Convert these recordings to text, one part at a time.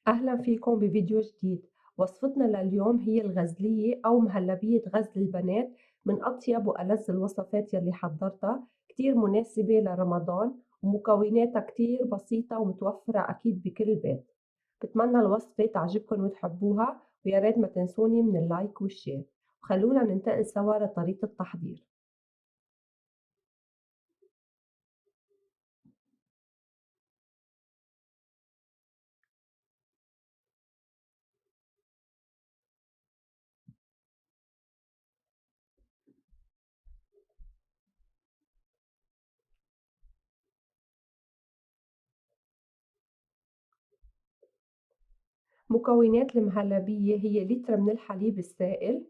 أهلا فيكم بفيديو جديد. وصفتنا لليوم هي الغزلية أو مهلبية غزل البنات. من أطيب وألذ الوصفات يلي حضرتها، كتير مناسبة لرمضان، ومكوناتها كتير بسيطة ومتوفرة أكيد بكل بيت. بتمنى الوصفة تعجبكم وتحبوها، ويا ريت ما تنسوني من اللايك والشير. وخلونا ننتقل سوا لطريقة التحضير. مكونات المهلبية هي لتر من الحليب السائل،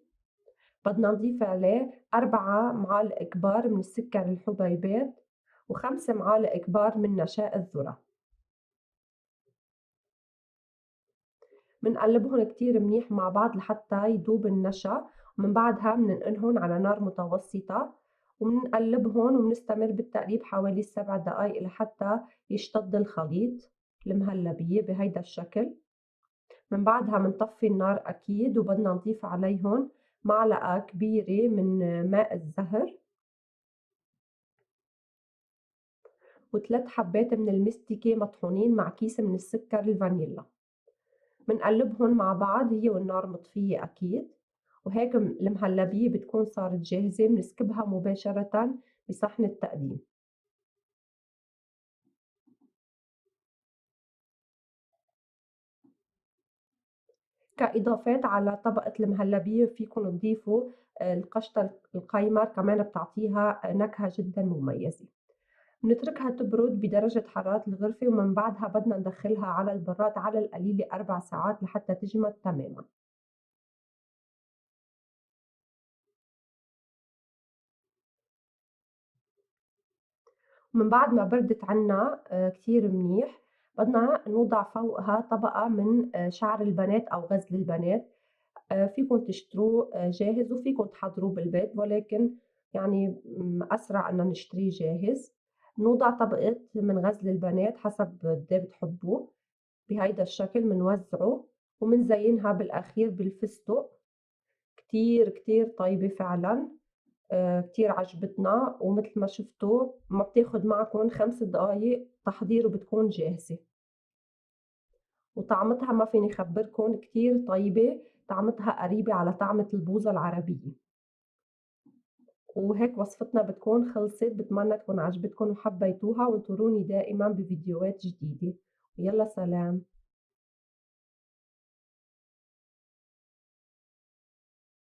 بدنا نضيف عليه 4 معالق كبار من السكر الحبيبات، و5 معالق كبار من نشاء الذرة. منقلبهن كتير منيح مع بعض لحتى يدوب النشا، ومن بعدها مننقلهن على نار متوسطة، ومنقلبهن ومنستمر بالتقليب حوالي 7 دقايق لحتى يشتد الخليط المهلبية بهيدا الشكل. من بعدها منطفي النار أكيد، وبدنا نضيف عليهن معلقة كبيرة من ماء الزهر، و3 حبات من المستكة مطحونين مع كيس من السكر الفانيلا. منقلبهن مع بعض هي والنار مطفية أكيد، وهيك المهلبية بتكون صارت جاهزة. منسكبها مباشرة بصحن التقديم. كإضافات على طبقة المهلبية فيكن تضيفوا القشطة القايمة، كمان بتعطيها نكهة جدا مميزة. بنتركها تبرد بدرجة حرارة الغرفة، ومن بعدها بدنا ندخلها على البراد على القليلة 4 ساعات لحتى تجمد تماما. ومن بعد ما بردت عنا كتير منيح، بدنا نوضع فوقها طبقة من شعر البنات أو غزل البنات. فيكن تشتروه جاهز، وفيكن تحضروه بالبيت، ولكن يعني أسرع إننا نشتريه جاهز. نوضع طبقة من غزل البنات حسب قد إيه بتحبوه بهيدا الشكل، منوزعه ومنزينها بالأخير بالفستق. كتير كتير طيبة فعلا. كتير عجبتنا، ومتل ما شفتوا ما بتاخد معكن 5 دقايق تحضير وبتكون جاهزة. وطعمتها ما فيني خبركن كتير طيبة، طعمتها قريبة على طعمة البوظة العربية. وهيك وصفتنا بتكون خلصت. بتمنى تكون عجبتكن وحبيتوها، وانطروني دائما بفيديوهات جديدة. ويلا سلام.